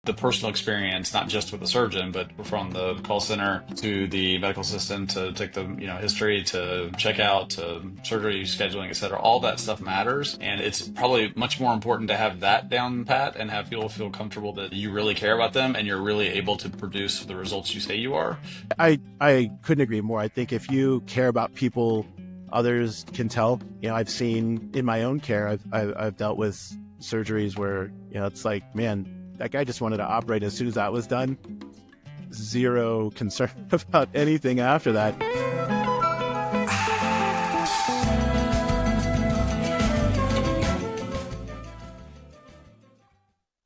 the personal experience, not just with the surgeon, but from the call center to the medical assistant to take the history to check out to surgery scheduling, et cetera. All that stuff matters, and it's probably much more important to have that down pat and have people feel comfortable that you really care about them and you're really able to produce the results you say you are. I couldn't agree more. I think if you care about people, others can tell. I've seen in my own care, I've dealt with surgeries where it's like, man, that guy just wanted to operate as soon as that was done. Zero concern about anything after that.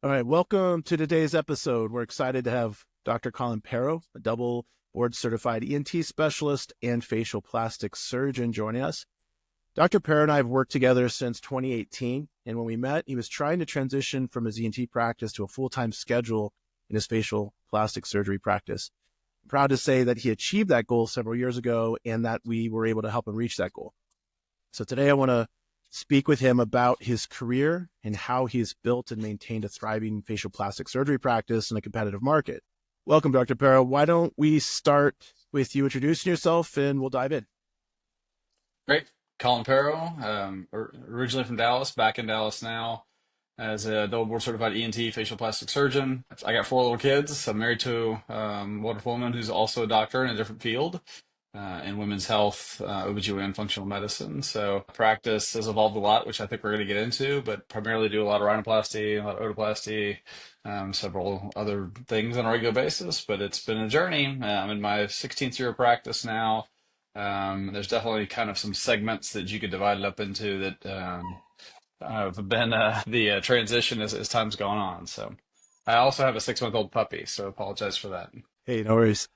All right, welcome to today's episode. We're excited to have Dr. Colin Pero, a double board certified ENT specialist and facial plastic surgeon, joining us. Dr. Pero and I have worked together since 2018, and when we met, he was trying to transition from his ENT practice to a full-time schedule in his facial plastic surgery practice. I'm proud to say that he achieved that goal several years ago and that we were able to help him reach that goal. So today I want to speak with him about his career and how he's built and maintained a thriving facial plastic surgery practice in a competitive market. Welcome, Dr. Pero. Why don't we start with you introducing yourself and we'll dive in. Great. Colin Pero, originally from Dallas, back in Dallas now as a double board certified ENT facial plastic surgeon. I got 4 little kids. I'm married to a wonderful woman who's also a doctor in a different field in women's health, OBGYN, functional medicine. So practice has evolved a lot, which I think we're going to get into, but primarily do a lot of rhinoplasty, a lot of otoplasty, several other things on a regular basis. But it's been a journey. I'm in my 16th year of practice now. There's definitely kind of some segments that you could divide it up into that have been the transition as time's gone on. So I also have a 6-month-old puppy, so apologize for that. Hey, no worries.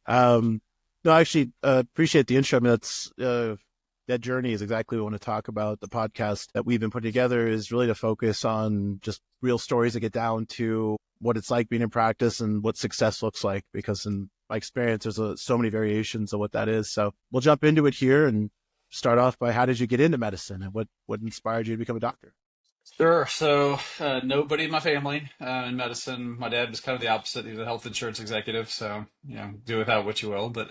No, I actually appreciate the intro. I mean, that journey is exactly what I want to talk about. The podcast that we've been putting together is really to focus on just real stories that get down to what it's like being in practice and what success looks like, because in my experience, there's so many variations of what that is. So we'll jump into it here and start off by, how did you get into medicine and what inspired you to become a doctor? Sure. So nobody in my family in medicine. My dad was kind of the opposite. He was a health insurance executive, so do without what you will. But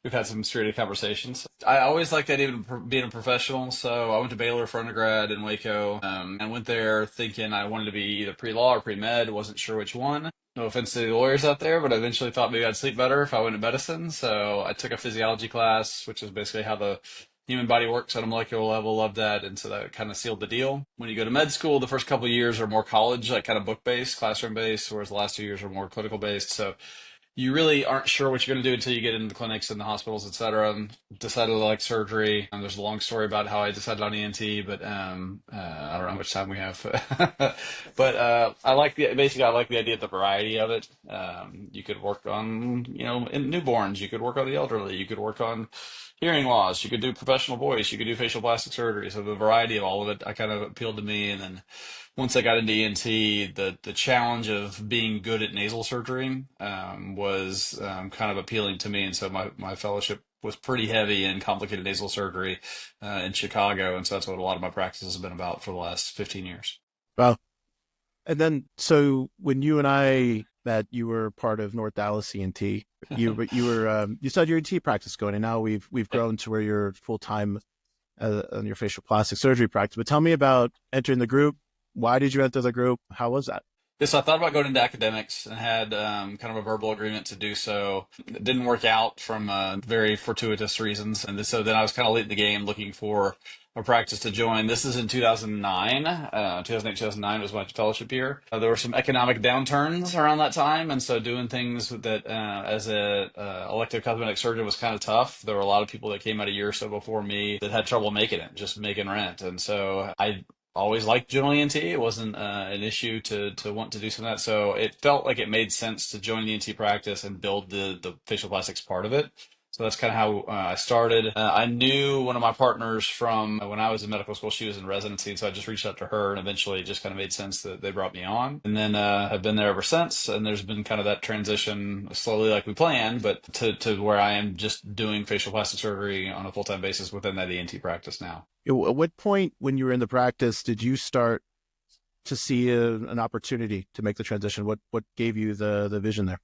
we've had some spirited conversations. I always liked the idea of being a professional, so I went to Baylor for undergrad in Waco, and went there thinking I wanted to be either pre-law or pre-med. Wasn't sure which one. No offense to the lawyers out there, but I eventually thought maybe I'd sleep better if I went to medicine. So I took a physiology class, which is basically how the human body works at a molecular level. Loved that, and so that kind of sealed the deal. When you go to med school, the first couple of years are more college, like kind of book based, classroom based, whereas the last 2 years are more clinical based. So you really aren't sure what you're going to do until you get into the clinics and the hospitals, et cetera. And decided to like surgery. And there's a long story about how I decided on ENT, but I don't know how much time we have. But I like I like the idea of the variety of it. You could work on in newborns, you could work on the elderly, you could work on hearing loss, you could do professional voice, you could do facial plastic surgery. So the variety of all of it, I kind of appealed to me. And then once I got into ENT, the challenge of being good at nasal surgery was kind of appealing to me. And so my fellowship was pretty heavy in complicated nasal surgery in Chicago. And so that's what a lot of my practice has been about for the last 15 years. Well, and then, so when you and I met, you were part of North Dallas ENT. You started your ENT practice going, and now we've grown to where you're full-time on your facial plastic surgery practice. But tell me about entering the group. Why did you enter the group? How was that? Yeah, so I thought about going into academics and had kind of a verbal agreement to do so. It didn't work out from very fortuitous reasons. And so then I was kind of late in the game looking for a practice to join. This is in 2009. 2008, 2009 was my fellowship year. There were some economic downturns around that time. And so doing things that as a elective cosmetic surgeon was kind of tough. There were a lot of people that came out a year or so before me that had trouble making it, just making rent. And so I always liked general ENT. It wasn't an issue to want to do some of that. So it felt like it made sense to join the ENT practice and build the facial plastics part of it. So that's kind of how I started. I knew one of my partners from when I was in medical school. She was in residency, and so I just reached out to her, and eventually it just kind of made sense that they brought me on. And then I've been there ever since, and there's been kind of that transition slowly like we planned, but to where I am just doing facial plastic surgery on a full-time basis within that ENT practice now. At what point when you were in the practice did you start to see an opportunity to make the transition? What gave you the vision there?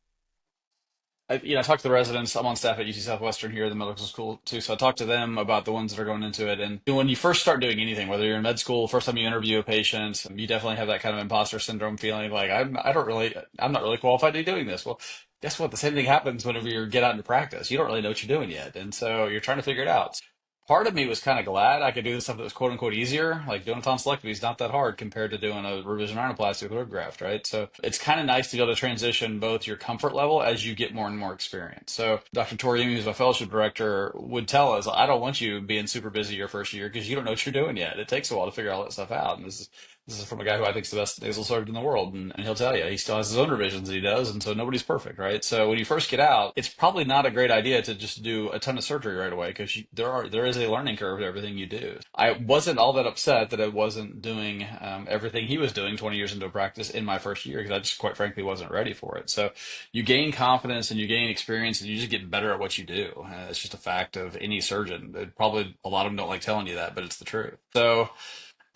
I talk to the residents. I'm on staff at UC Southwestern here, the medical school too. So I talk to them about the ones that are going into it. And when you first start doing anything, whether you're in med school, first time you interview a patient, you definitely have that kind of imposter syndrome feeling like I'm not really qualified to be doing this. Well, guess what? The same thing happens whenever you get out into practice. You don't really know what you're doing yet, and so you're trying to figure it out. Part of me was kind of glad I could do the stuff that was quote unquote easier, like doing a tonsillectomy is not that hard compared to doing a revision rhinoplasty with root graft, right? So it's kind of nice to be able to transition both your comfort level as you get more and more experience. So Dr. Toriumi, who's my fellowship director, would tell us, I don't want you being super busy your first year because you don't know what you're doing yet. It takes a while to figure all that stuff out. And this is from a guy who I think is the best nasal surgeon in the world. And he'll tell you, he still has his own revisions that he does. And so nobody's perfect, right? So when you first get out, it's probably not a great idea to just do a ton of surgery right away because there is a learning curve to everything you do. I wasn't all that upset that I wasn't doing everything he was doing 20 years into a practice in my first year because I just quite frankly wasn't ready for it. So you gain confidence and you gain experience and you just get better at what you do. It's just a fact of any surgeon. Probably a lot of them don't like telling you that, but it's the truth. So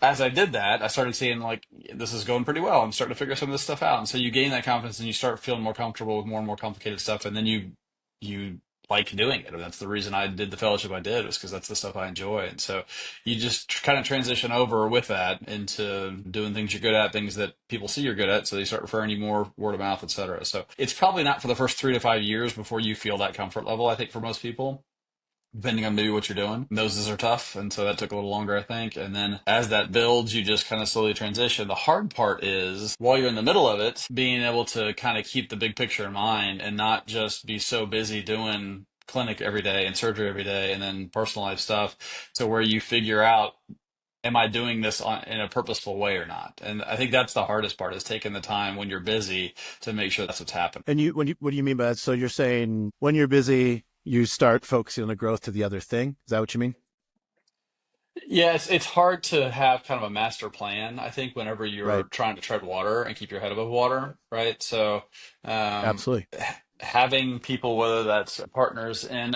as I did that, I started seeing like this is going pretty well. I'm starting to figure some of this stuff out, and so you gain that confidence, and you start feeling more comfortable with more and more complicated stuff, and then you like doing it. And that's the reason I did the fellowship I did was because that's the stuff I enjoy, and so you just kind of transition over with that into doing things you're good at, things that people see you're good at, so they start referring you more word of mouth, etc. So it's probably not for the first 3 to 5 years before you feel that comfort level. I think for most people depending on maybe what you're doing. Noses are tough, and so that took a little longer, I think. And then as that builds, you just kind of slowly transition. The hard part is while you're in the middle of it, being able to kind of keep the big picture in mind and not just be so busy doing clinic every day and surgery every day and then personal life stuff to where you figure out, am I doing this in a purposeful way or not? And I think that's the hardest part is taking the time when you're busy to make sure that's what's happening. And what do you mean by that? So you're saying when you're busy, you start focusing on the growth to the other thing. Is that what you mean? Yeah, it's hard to have kind of a master plan, I think, whenever you're Right. trying to tread water and keep your head above water, right? So, um, Absolutely. having people, whether that's partners in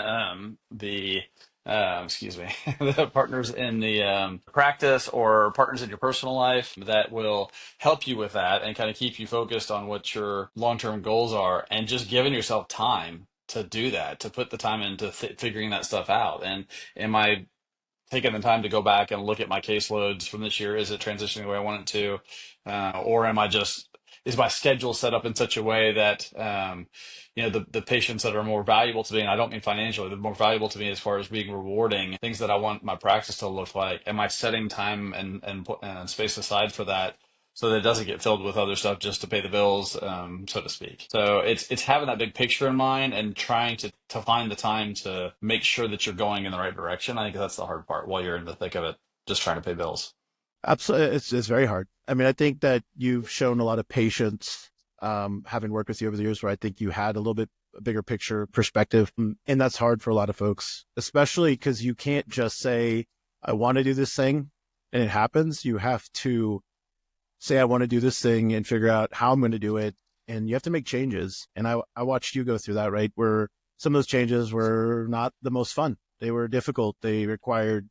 excuse me, the partners in the practice or partners in your personal life that will help you with that and kind of keep you focused on what your long-term goals are and just giving yourself time to do that, to put the time into figuring that stuff out. And am I taking the time to go back and look at my caseloads from this year? Is it transitioning the way I want it to? Or am I just, is my schedule set up in such a way that, the patients that are more valuable to me, and I don't mean financially, they're more valuable to me as far as being rewarding, things that I want my practice to look like. Am I setting time and space aside for that? So that it doesn't get filled with other stuff just to pay the bills, so to speak. So it's having that big picture in mind and trying to find the time to make sure that you're going in the right direction. I think that's the hard part while you're in the thick of it, just trying to pay bills. Absolutely. It's very hard. I mean, I think that you've shown a lot of patience, having worked with you over the years where I think you had a little bit bigger picture perspective. And that's hard for a lot of folks, especially because you can't just say, I want to do this thing and it happens. You have to say, I want to do this thing and figure out how I'm going to do it. And you have to make changes. And I watched you go through that, right? Where some of those changes were not the most fun. They were difficult. They required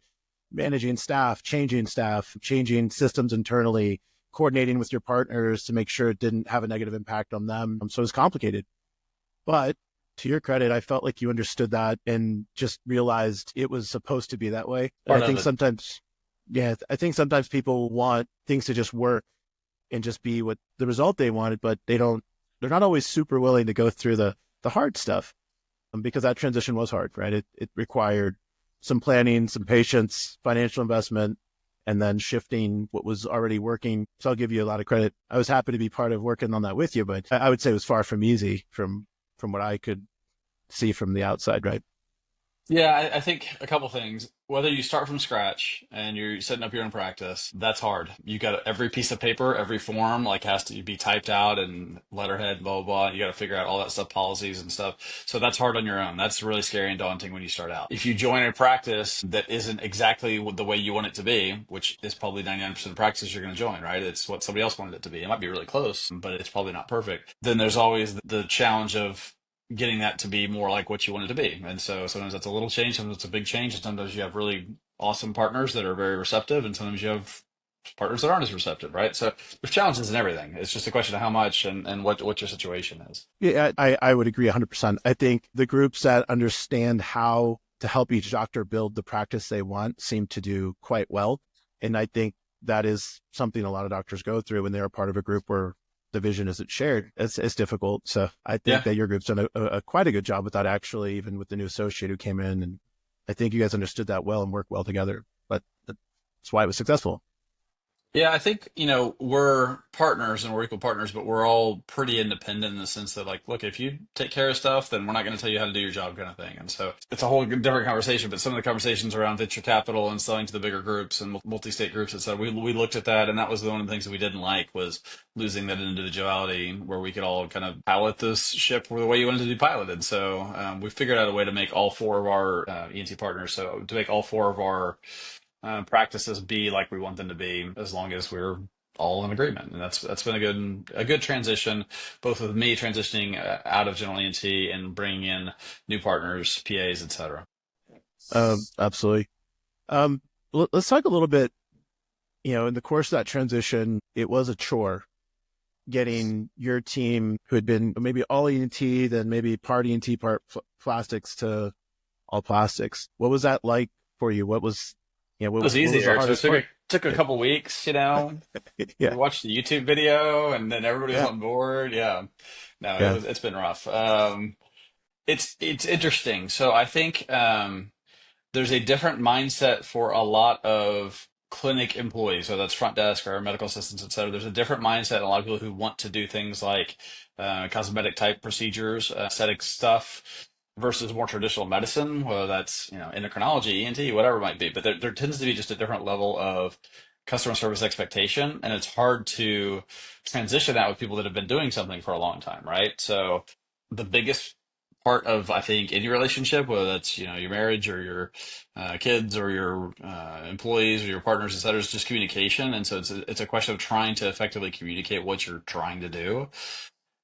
managing staff, changing systems internally, coordinating with your partners to make sure it didn't have a negative impact on them. So it's complicated. But to your credit, I felt like you understood that and just realized it was supposed to be that way. And Part I of think it. sometimes, yeah, I think sometimes people want things to just work and just be what the result they wanted, but they're not always super willing to go through the hard stuff because that transition was hard, right? It required some planning, some patience, financial investment, and then shifting what was already working. So I'll give you a lot of credit. I was happy to be part of working on that with you, but I would say it was far from easy from what I could see from the outside, right? Yeah, I think a couple things. Whether you start from scratch and you're setting up your own practice, that's hard. You got every piece of paper, every form like has to be typed out and letterhead, blah, blah, blah. You got to figure out all that stuff, policies and stuff. So that's hard on your own. That's really scary and daunting when you start out. If you join a practice that isn't exactly the way you want it to be, which is probably 99% of practices you're going to join, right? It's what somebody else wanted it to be. It might be really close, but it's probably not perfect. Then there's always the challenge of getting that to be more like what you want it to be. And so sometimes that's a little change, sometimes it's a big change, and sometimes you have really awesome partners that are very receptive, and sometimes you have partners that aren't as receptive, right? So there's challenges in everything. It's just a question of how much and what your situation is. Yeah, I would agree 100%. I think the groups that understand how to help each doctor build the practice they want seem to do quite well. And I think that is something a lot of doctors go through when they're a part of a group where the vision isn't shared. It's difficult. So I think Yeah. that your group's done a quite a good job with that, actually, even with the new associate who came in. And I think you guys understood that well and worked well together. But that's why it was successful. Yeah, I think, we're partners and we're equal partners, but we're all pretty independent in the sense that, like, look, if you take care of stuff, then we're not going to tell you how to do your job kind of thing. And so it's a whole different conversation, but some of the conversations around venture capital and selling to the bigger groups and multi-state groups, et cetera, we looked at that, and that was one of the things that we didn't like was losing that individuality where we could all kind of pilot this ship the way you wanted to be piloted. So we figured out a way to make all four of our ENT partners, so to make all four of our practices be like we want them to be, as long as we're all in agreement. And that's been a good transition, both with me transitioning out of general ENT and bringing in new partners, PAs, etc. Absolutely. Um, let's talk a little bit. In the course of that transition, it was a chore getting your team, who had been maybe all ENT, then maybe part ENT, part plastics, to all plastics. What was that like for you? It was What was the easier. So it hardest part? took a couple weeks. We Yeah, watched the YouTube video, and then everybody was yeah, on board. Yeah, no, yeah. it's been rough. It's interesting. So I think. There's a different mindset for a lot of clinic employees, so that's front desk or medical assistants, et cetera. There's a different mindset in a lot of people who want to do things like cosmetic type procedures, aesthetic stuff, versus more traditional medicine, whether that's endocrinology, ENT, whatever it might be. But there tends to be just a different level of customer service expectation, and it's hard to transition that with people that have been doing something for a long time, right? So the biggest part of, I think, any relationship, whether that's your marriage or your kids or your employees or your partners, et cetera, is just communication. And so it's a question of trying to effectively communicate what you're trying to do.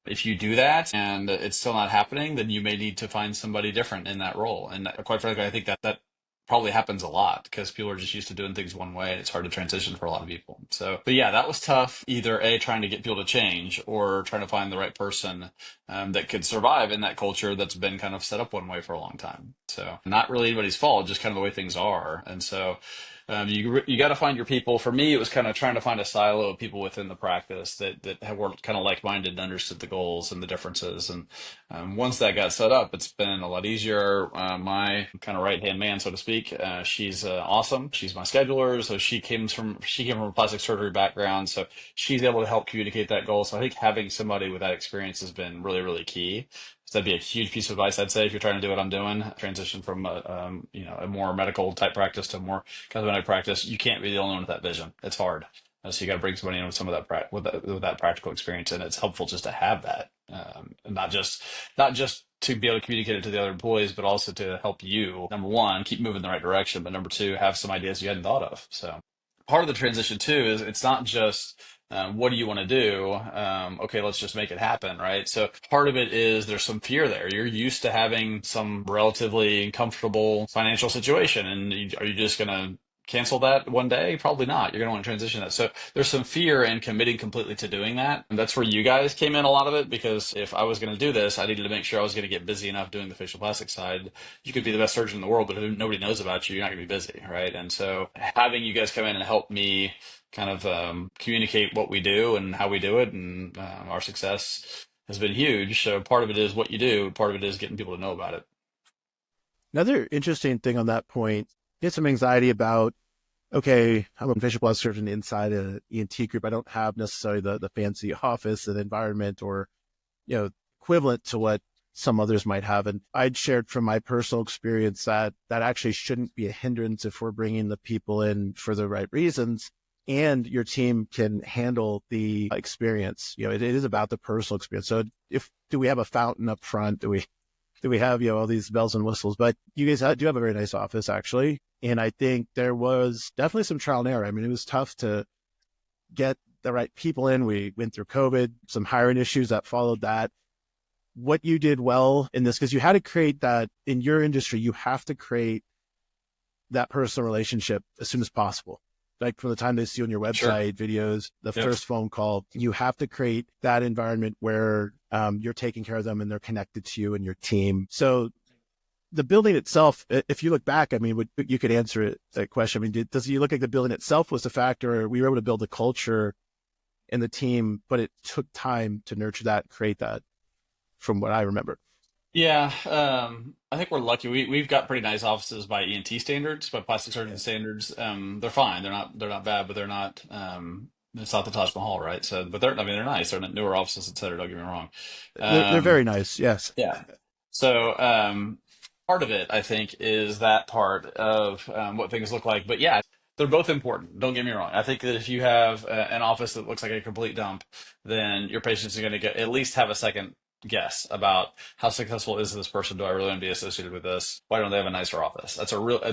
If you do that and it's still not happening, then you may need to find somebody different in that role. And quite frankly, I think that probably happens a lot because people are just used to doing things one way, and it's hard to transition for a lot of people. So, but yeah, that was tough. Either A, trying to get people to change, or trying to find the right person that could survive in that culture that's been kind of set up one way for a long time. So, not really anybody's fault, just kind of the way things are. And so, you got to find your people. For me, it was kind of trying to find a silo of people within the practice that were kind of like-minded and understood the goals and the differences. And once that got set up, it's been a lot easier. My kind of right-hand man, so to speak, she's awesome. She's my scheduler, so she came from a plastic surgery background, so she's able to help communicate that goal. So I think having somebody with that experience has been really, really key. So that'd be a huge piece of advice, I'd say, if you're trying to do what I'm doing, transition from a more medical type practice to a more cosmetic practice. You can't be the only one with that vision. It's hard. So you got to bring somebody in with some of that with that practical experience, and it's helpful just to have that, and not just to be able to communicate it to the other employees, but also to help you, number one, keep moving in the right direction, but number two, have some ideas you hadn't thought of. So part of the transition too is it's not just what do you want to do? Okay, let's just make it happen, right? So part of it is there's some fear there. You're used to having some relatively comfortable financial situation, and are you just going to cancel that one day? Probably not. You're going to want to transition that. So there's some fear in committing completely to doing that. And that's where you guys came in a lot of it, because if I was going to do this, I needed to make sure I was going to get busy enough doing the facial plastic side. You could be the best surgeon in the world, but if nobody knows about you, you're not going to be busy, right? And so having you guys come in and help me kind of communicate what we do and how we do it, and our success has been huge. So part of it is what you do, part of it is getting people to know about it. Another interesting thing on that point, get some anxiety about, okay, I'm a facial plastic surgeon inside an ENT group. I don't have necessarily the fancy office and environment, or, equivalent to what some others might have. And I'd shared from my personal experience that actually shouldn't be a hindrance if we're bringing the people in for the right reasons, and your team can handle the experience. It is about the personal experience. So do we have a fountain up front? Do we have, all these bells and whistles? But you guys do have a very nice office, actually. And I think there was definitely some trial and error. I mean, it was tough to get the right people in. We went through COVID, some hiring issues that followed that. What you did well in this, because you had to create that in your industry, you have to create that personal relationship as soon as possible. like from the time they see you on your Sure. website, videos, the Yep. first phone call, you have to create that environment where you're taking care of them and they're connected to you and your team. So the building itself, if you look back, I mean, you could answer that question. I mean, does you look like the building itself was a factor, or we were able to build a culture in the team, but it took time to nurture that, create that, from what I remember. Yeah, I think we're lucky. We've got pretty nice offices by ENT standards, by plastic surgeon Yeah. standards. They're fine. They're not bad, but they're not. It's not the Taj Mahal, right? So, but they're I mean they're nice. They're newer offices, et cetera. Don't get me wrong. They're Um, very nice. Yes. yeah. So, part of it, I think, is that part of what things look like. But yeah, they're both important. Don't get me wrong. I think that if you have an office that looks like a complete dump, then your patients are going to get at least have a second guess about how successful is this person. Do I really want to be associated with this? Why don't they have a nicer office? It's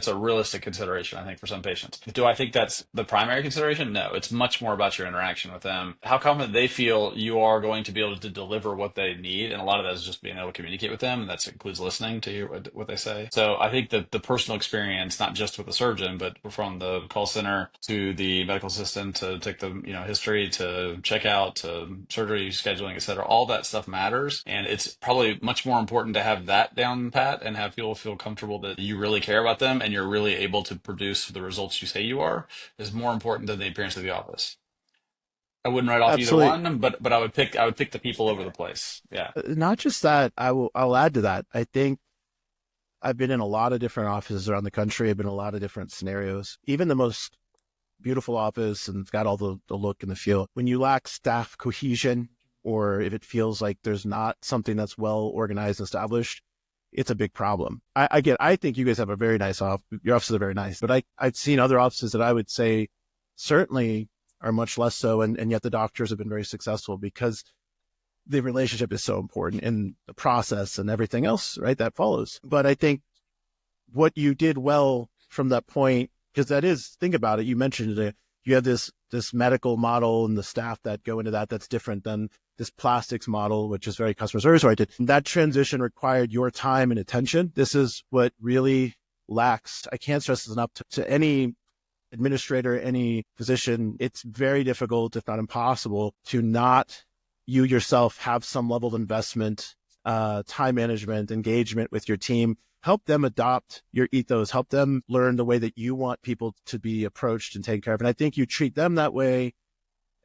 a realistic consideration, I think, for some patients. Do I think that's the primary consideration? No, it's much more about your interaction with them, how confident they feel you are going to be able to deliver what they need, and a lot of that is just being able to communicate with them, and that includes listening to what they say. So I think that the personal experience, not just with the surgeon, but from the call center to the medical assistant to take the history to check out to surgery scheduling, et cetera, all that stuff matters, and it's probably much more important to have that down pat and have people feel comfortable that you really care about them and you're really able to produce the results you say you are, is more important than the appearance of the office. I wouldn't write off either Absolutely. one, but I would pick the people over the place. Yeah. Not just that, I'll add to that. I think I've been in a lot of different offices around the country. I've been in a lot of different scenarios. Even the most beautiful office and it's got all the look and the feel. When you lack staff cohesion, or if it feels like there's not something that's well organized and established, it's a big problem. I think you guys have a very nice office. Your offices are very nice, but I've seen other offices that I would say certainly are much less so. And yet the doctors have been very successful because the relationship is so important in the process and everything else, right? That follows. But I think what you did well from that point, because that is, think about it, you mentioned it, you have this medical model and the staff that go into that's different than this plastics model, which is very customer service oriented. That transition required your time and attention. This is what really lacks. I can't stress this enough to any administrator, any physician. It's very difficult, if not impossible, to not you yourself have some level of investment, time management, engagement with your team. Help them adopt your ethos, help them learn the way that you want people to be approached and taken care of. And I think you treat them that way,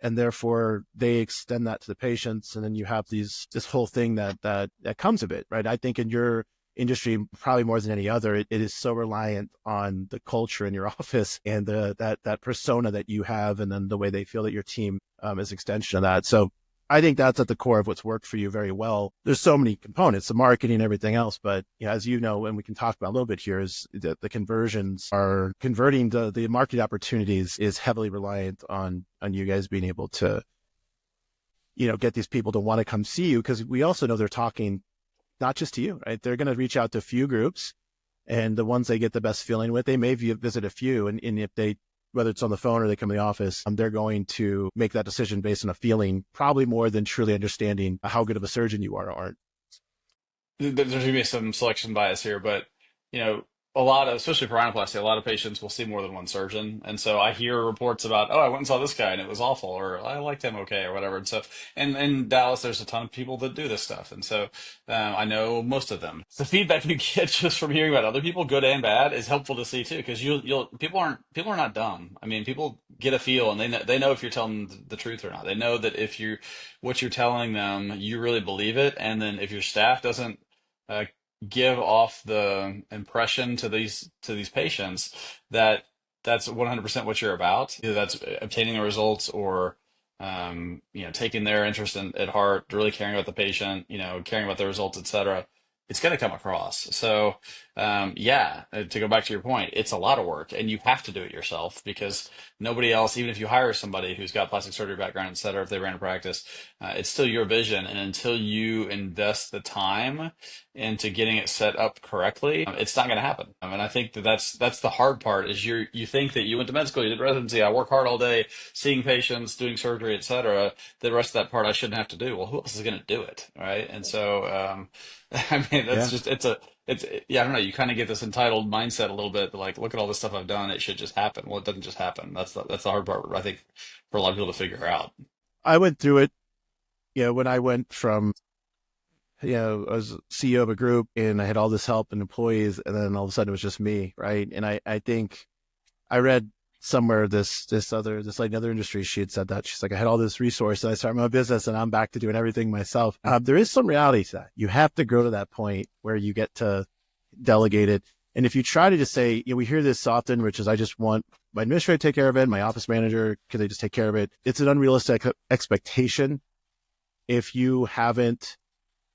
and therefore they extend that to the patients. And then you have this whole thing that comes of it, right? I think in your industry, probably more than any other, it is so reliant on the culture in your office and that persona that you have, and then the way they feel that your team is an extension of that. So I think that's at the core of what's worked for you very well. There's so many components, the marketing and everything else, but as you know, and we can talk about a little bit here, is that the conversions are converting the market opportunities is heavily reliant on you guys being able to, get these people to want to come see you, because we also know they're talking not just to you, right? They're going to reach out to a few groups, and the ones they get the best feeling with, they may visit a few, and if they, whether it's on the phone or they come to the office, they're going to make that decision based on a feeling, probably more than truly understanding how good of a surgeon you are or aren't. There's going to be some selection bias here, but you know, a lot of, especially for rhinoplasty, a lot of patients will see more than one surgeon, and so I hear reports about, oh, I went and saw this guy and it was awful, or I liked him okay, or whatever. And so, and in Dallas, there's a ton of people that do this stuff, and so I know most of them. The feedback you get just from hearing about other people, good and bad, is helpful to see too, because you'll people are not dumb. I mean, people get a feel, and they know if you're telling them the truth or not. They know that if you what you're telling them, you really believe it, and then if your staff doesn't uh, give off the impression to these patients that that's 100% what you're about. Either that's obtaining the results or taking their interest at heart, really caring about the patient, caring about the results, etc. It's going to come across. So, to go back to your point, it's a lot of work, and you have to do it yourself because nobody else, even if you hire somebody who's got plastic surgery background, et cetera, if they ran a practice, it's still your vision. And until you invest the time into getting it set up correctly, it's not going to happen. And I think that's the hard part is you think that you went to med school, you did residency, I work hard all day, seeing patients, doing surgery, et cetera. The rest of that part I shouldn't have to do. Well, who else is going to do it, right? And so, I mean, Yeah. That's just yeah, I don't know. You kind of get this entitled mindset a little bit, like, look at all this stuff I've done. It should just happen. Well, it doesn't just happen. That's the hard part, I think, for a lot of people to figure out. I went through it, when I went from, I was CEO of a group and I had all this help and employees, and then all of a sudden it was just me, right? And I think I read somewhere this like another industry, she had said that she's like, I had all this resource and I started my business and I'm back to doing everything myself. There is some reality to that. You have to grow to that point where you get to delegate it. And if you try to just say, we hear this often, which is I just want my administrator to take care of it, my office manager, can they just take care of it? It's an unrealistic expectation if you haven't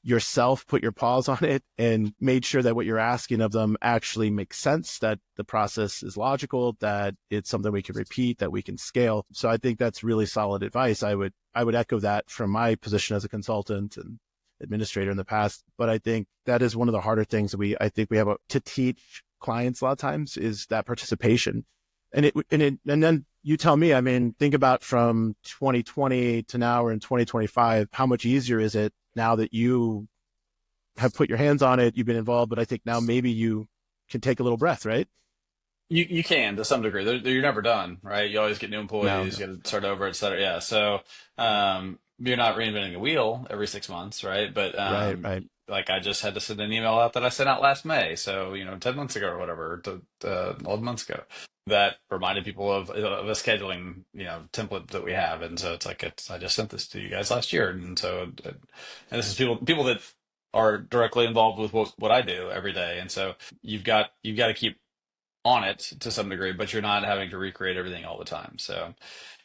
yourself put your paws on it and made sure that what you're asking of them actually makes sense, that the process is logical, that it's something we can repeat, that we can scale. So I think that's really solid advice. I would echo that from my position as a consultant and administrator in the past. But I think that is one of the harder things that I think we have to teach clients a lot of times, is that participation. And then you tell me, I mean, think about from 2020 to now, we're in 2025, how much easier is it now that you have put your hands on it, you've been involved, but I think now maybe you can take a little breath, right? You can to some degree. You're never done, right? You always get new No, employees, no. you got to start over, et cetera. Yeah. So you're not reinventing the wheel every 6 months, right? But Right, right. like, I just had to send an email out that I sent out last May, so 10 months ago or whatever, 11 months ago, that reminded people of a scheduling template that we have, and so it's like, I just sent this to you guys last year, and so and this is people that are directly involved with what I do every day, and so you've got to keep on it to some degree, but you're not having to recreate everything all the time. So,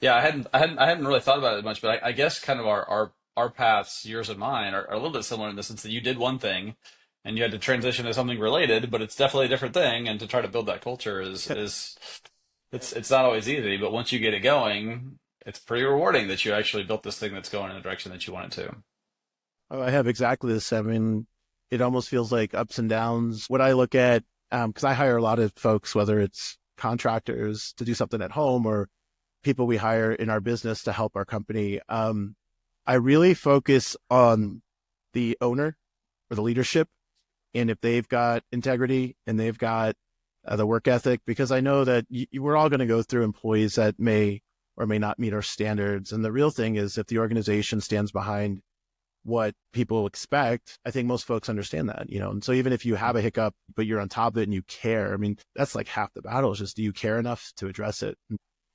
yeah, I hadn't really thought about it much, but I guess kind of our paths, yours and mine, are a little bit similar in the sense that you did one thing, and you had to transition to something related, but it's definitely a different thing. And to try to build that culture is it's not always easy, but once you get it going, it's pretty rewarding that you actually built this thing that's going in the direction that you want it to. Oh, I have exactly the same. I mean, it almost feels like ups and downs. What I look at, because I hire a lot of folks, whether it's contractors to do something at home or people we hire in our business to help our company. I really focus on the owner or the leadership, and if they've got integrity and they've got the work ethic, because I know that we're all going to go through employees that may or may not meet our standards. And the real thing is, if the organization stands behind what people expect, I think most folks understand that, and so even if you have a hiccup, but you're on top of it and you care, I mean, that's like half the battle, is just, do you care enough to address it?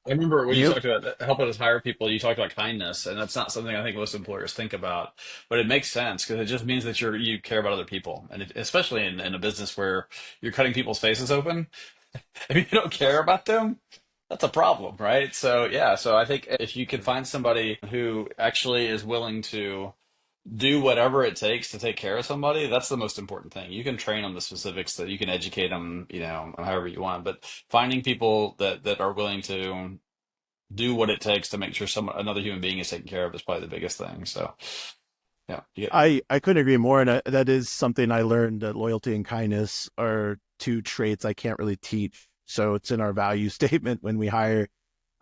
I remember when you You, talked about helping us hire people, you talked about kindness, and that's not something I think most employers think about, but it makes sense because it just means that you care about other people, and especially in a business where you're cutting people's faces open. If you don't care about them, that's a problem, right? So yeah, so I think if you can find somebody who actually is willing to do whatever it takes to take care of somebody, that's the most important thing. You can train on the specifics, that you can educate them, however you want, but finding people that are willing to do what it takes to make sure another human being is taken care of is probably the biggest thing. So yeah, I couldn't agree more. And that is something I learned, that loyalty and kindness are two traits I can't really teach. So it's in our value statement when we hire.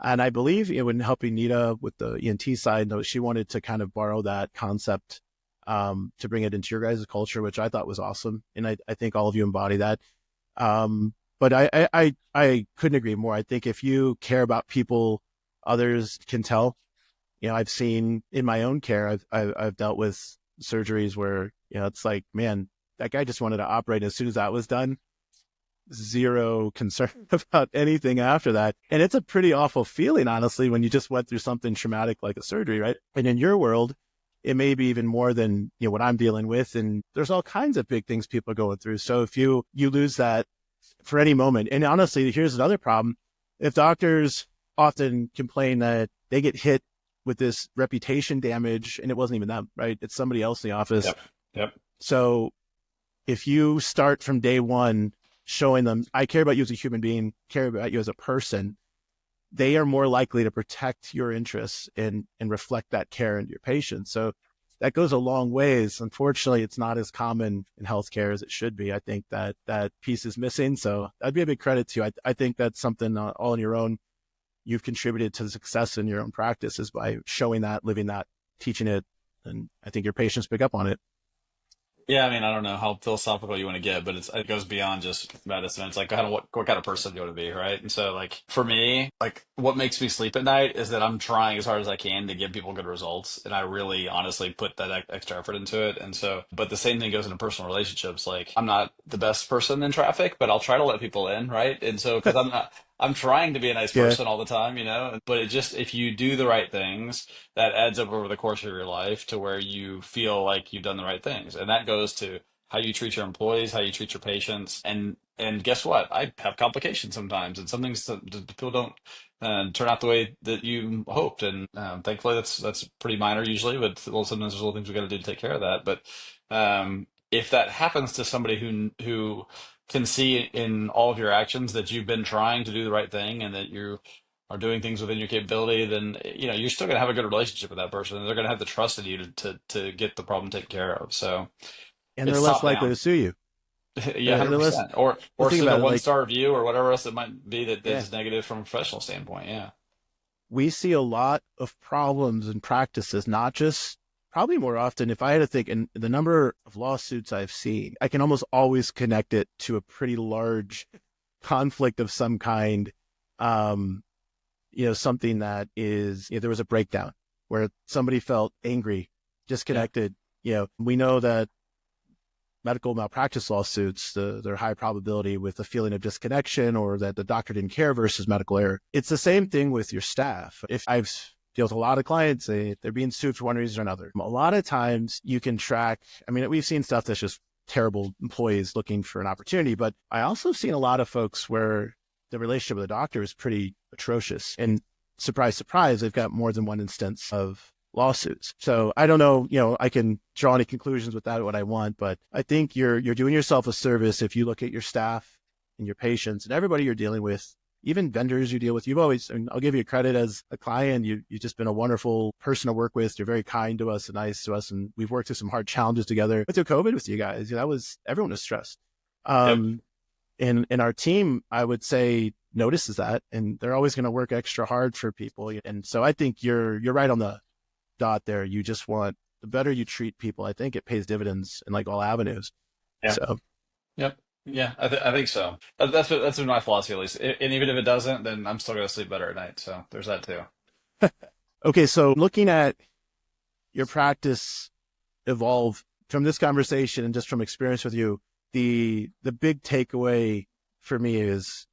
And I believe, when helping Nita with the ENT side, though, she wanted to kind of borrow that concept to bring it into your guys' culture, which I thought was awesome. And I think all of you embody that. But I couldn't agree more. I think if you care about people, others can tell. I've seen in my own care, I've dealt with surgeries where, it's like, man, that guy just wanted to operate. As soon as that was done, zero concern about anything after that. And it's a pretty awful feeling, honestly, when you just went through something traumatic like a surgery, right? And in your world, it may be even more than, what I'm dealing with. And there's all kinds of big things people are going through. So if you lose that for any moment, and honestly, here's another problem. If doctors often complain that they get hit with this reputation damage, and it wasn't even them, right? It's somebody else in the office. yep, yep. So if you start from day one showing them, I care about you as a human being, care about you as a person, they are more likely to protect your interests and reflect that care into your patients. So that goes a long ways. Unfortunately, it's not as common in healthcare as it should be. I think that piece is missing. So that'd be a big credit to you. I think that's something all on your own you've contributed to the success in your own practice, is by showing that, living that, teaching it. And I think your patients pick up on it. Yeah, I mean, I don't know how philosophical you want to get, but it goes beyond just medicine. It's like kind of what kind of person you want to be, right? And so, like for me, like what makes me sleep at night is that I'm trying as hard as I can to give people good results, and I really honestly put that extra effort into it. And so, but the same thing goes into personal relationships. Like I'm not the best person in traffic, but I'll try to let people in, right? And so, because I'm trying to be a nice Yeah. person all the time, you know. But it just if you do the right things that adds up over the course of your life to where you feel like you've done the right things. And that goes to how you treat your employees, how you treat your patients. And guess what? I have complications sometimes, and some things that people don't turn out the way that you hoped. And thankfully, that's pretty minor usually, but well, sometimes there's little things we got to do to take care of that. But if that happens to somebody who can see in all of your actions that you've been trying to do the right thing and that you are doing things within your capability, then you're still going to have a good relationship with that person, and they're going to have the trust in you to get the problem taken care of. So And they're it's less top likely to down. sue you. Yeah, They're less. 100%. Or Well, think send a about it. one Like, star review or whatever else it might be that yeah, is negative from a professional standpoint. Yeah. we see a lot of problems and practices, not just probably more often. If I had to think, and the number of lawsuits I've seen, I can almost always connect it to a pretty large conflict of some kind. Um, something that is, there was a breakdown where somebody felt angry, Yeah. disconnected. We know that medical malpractice lawsuits, they're high probability with a feeling of disconnection or that the doctor didn't care versus medical error. It's the same thing with your staff. If I've dealt with a lot of clients, they're being sued for one reason or another. A lot of times you can track, I mean, we've seen stuff that's just terrible employees looking for an opportunity, but I also seen a lot of folks where the relationship with the doctor is pretty atrocious. And surprise, surprise, they've got more than one instance of lawsuits. So I don't know, I can draw any conclusions with that, what I want, but I think you're doing yourself a service if you look at your staff and your patients and everybody you're dealing with, even vendors you deal with. You've always, I mean, I'll give you credit as a client. You've just been a wonderful person to work with. You're very kind to us and nice to us. And we've worked through some hard challenges together. But through COVID with you guys, everyone was stressed. Yep. And our team, I would say, notices that, and they're always going to work extra hard for people. And so I think you're right on the dot there. You just want, the better you treat people, I think it pays dividends in like all avenues. Yeah. So, Yep. Yeah, I think so. That's been my philosophy at least. And even if it doesn't, then I'm still gonna sleep better at night. So there's that too. okay. So looking at your practice evolve from this conversation and just from experience with you, the big takeaway for me is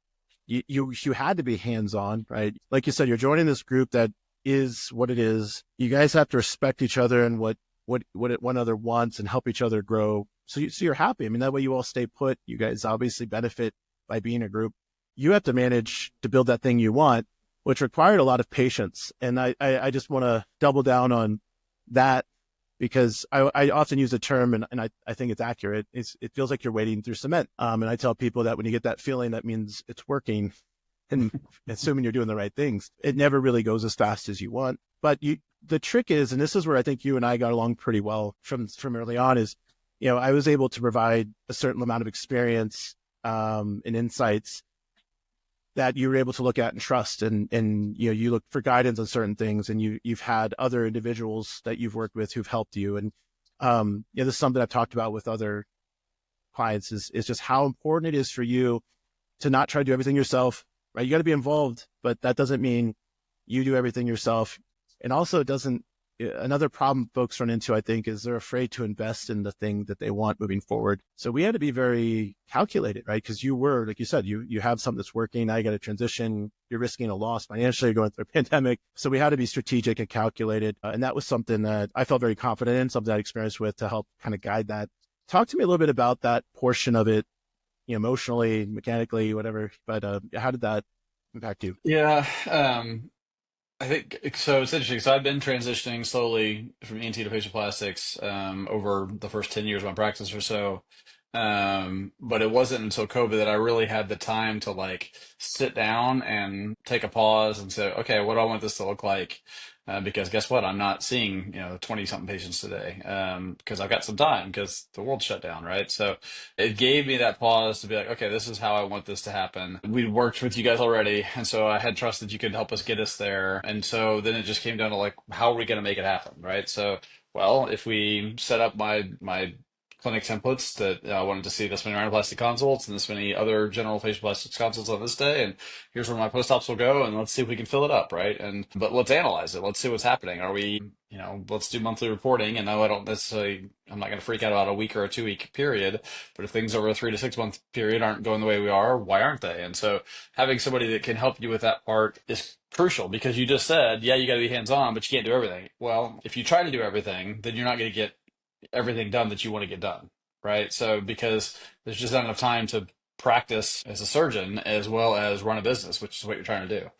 you had to be hands-on, right? Like you said, you're joining this group that is what it is. You guys have to respect each other and what one another wants and help each other grow. So you're happy. I mean, that way you all stay put. You guys obviously benefit by being a group. You have to manage to build that thing you want, which required a lot of patience. And I just want to double down on that because I often use the term, and I think it's accurate. It feels like you're wading through cement. And I tell people that when you get that feeling, that means it's working, and assuming you're doing the right things. It never really goes as fast as you want. But the trick is, and this is where I think you and I got along pretty well from early on, is, I was able to provide a certain amount of experience and insights that you were able to look at and trust, and you look for guidance on certain things, and you've had other individuals that you've worked with who've helped you. And this is something I've talked about with other clients is just how important it is for you to not try to do everything yourself, right? You got to be involved, but that doesn't mean you do everything yourself. And also, it doesn't. Another problem folks run into, I think, is they're afraid to invest in the thing that they want moving forward. So we had to be very calculated, right? Because you were, like you said, you have something that's working. Now you got to transition. You're risking a loss financially. You're going through a pandemic. So we had to be strategic and calculated. And that was something that I felt very confident in, something I experienced with to help kind of guide that. Talk to me a little bit about that portion of it, emotionally, mechanically, whatever. But how did that impact you? Yeah. I think so. It's interesting. So I've been transitioning slowly from ENT to facial plastics over the first 10 years of my practice or so. But it wasn't until COVID that I really had the time to like sit down and take a pause and say, okay, what do I want this to look like? Because guess what? I'm not seeing, 20 something patients today because I've got some time because the world shut down, right? So it gave me that pause to be like, okay, this is how I want this to happen. We'd worked with you guys already, and so I had trust that you could help us get us there. And so then it just came down to like, how are we going to make it happen, right? So, well, if we set up my clinic templates that I wanted to see this many rhinoplasty consults and this many other general facial plastics consults on this day, and here's where my post-ops will go, and let's see if we can fill it up, right? But let's analyze it. Let's see what's happening. Are we, let's do monthly reporting. And no, I don't necessarily, I'm not going to freak out about a week or a 2 week period, but if things over a 3 to 6 month period aren't going the way we are, why aren't they? And so having somebody that can help you with that part is crucial, because you just said, yeah, you got to be hands-on, but you can't do everything. Well, if you try to do everything, then you're not going to get everything done that you want to get done, right? So because there's just not enough time to practice as a surgeon as well as run a business, which is what you're trying to do.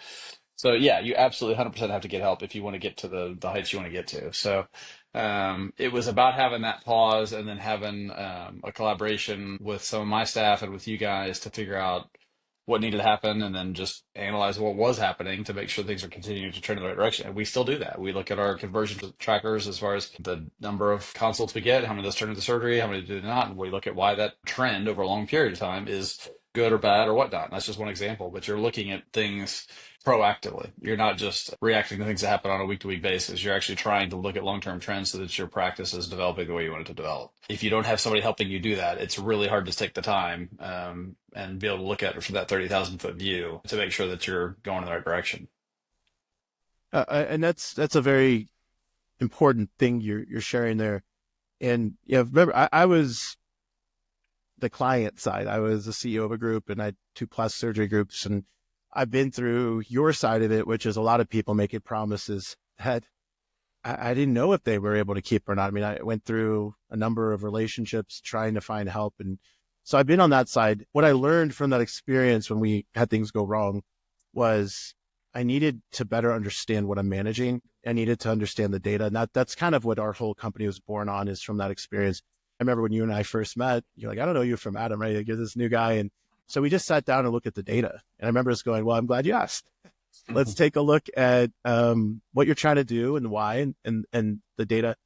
So yeah, you absolutely 100% have to get help if you want to get to the heights you want to get to. So it was about having that pause and then having a collaboration with some of my staff and with you guys to figure out what needed to happen, and then just analyze what was happening to make sure things are continuing to trend in the right direction. And we still do that. We look at our conversion trackers as far as the number of consults we get, how many of those turn into surgery, how many do not, and we look at why that trend over a long period of time is good or bad or whatnot. And that's just one example, but you're looking at things proactively. You're not just reacting to things that happen on a week-to-week basis. You're actually trying to look at long-term trends so that your practice is developing the way you want it to develop. If you don't have somebody helping you do that, it's really hard to take the time and be able to look at it from that 30,000-foot view to make sure that you're going in the right direction. And that's a very important thing you're sharing there. And remember, I was the client side. I was the CEO of a group, and I had 2 plastic surgery groups, and I've been through your side of it, which is a lot of people making promises that I didn't know if they were able to keep or not. I mean, I went through a number of relationships trying to find help. And so I've been on that side. What I learned from that experience when we had things go wrong was I needed to better understand what I'm managing. I needed to understand the data. And that's kind of what our whole company was born on, is from that experience. I remember when you and I first met, you're like, I don't know you from Adam, right? Like, you're this new guy. And so we just sat down and looked at the data. And I remember us going, well, I'm glad you asked. Let's take a look at what you're trying to do and why, and the data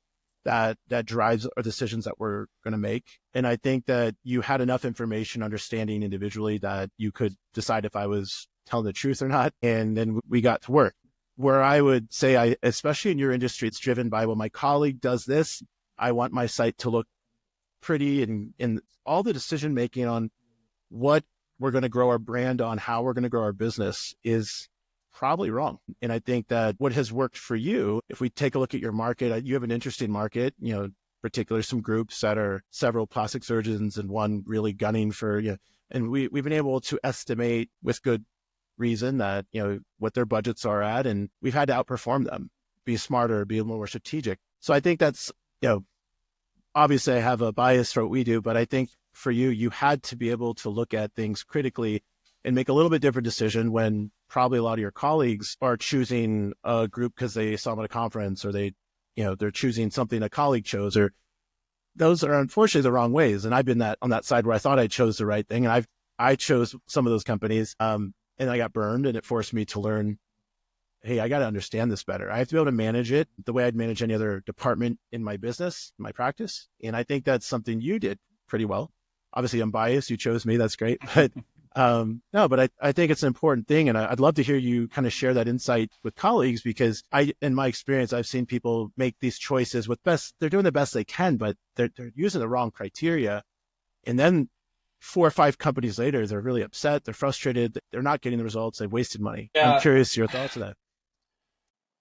that drives our decisions that we're going to make. And I think that you had enough information, understanding individually, that you could decide if I was telling the truth or not. And then we got to work. Where I would say, especially in your industry, it's driven by, well, my colleague does this, I want my site to look pretty, and all the decision making on what we're going to grow our brand on, how we're going to grow our business, is probably wrong. And I think that what has worked for you, if we take a look at your market, you have an interesting market, particularly some groups that are several plastic surgeons and one really gunning for, and we've been able to estimate with good reason that, what their budgets are at, and we've had to outperform them, be smarter, be a little more strategic. So I think that's, obviously I have a bias for what we do, but I think for you, you had to be able to look at things critically and make a little bit different decision when probably a lot of your colleagues are choosing a group because they saw them at a conference, or they're choosing something a colleague chose, or those are unfortunately the wrong ways. And I've been on that side where I thought I chose the right thing. And I chose some of those companies and I got burned, and it forced me to learn, hey, I got to understand this better. I have to be able to manage it the way I'd manage any other department in my business, my practice. And I think that's something you did pretty well. Obviously, I'm biased. You chose me. That's great. But no, but I think it's an important thing. And I'd love to hear you kind of share that insight with colleagues, because in my experience, I've seen people make these choices they're doing the best they can, but they're using the wrong criteria. And then 4 or 5 companies later, they're really upset. They're frustrated. They're not getting the results. They've wasted money. I'm Yeah, curious your thoughts on that.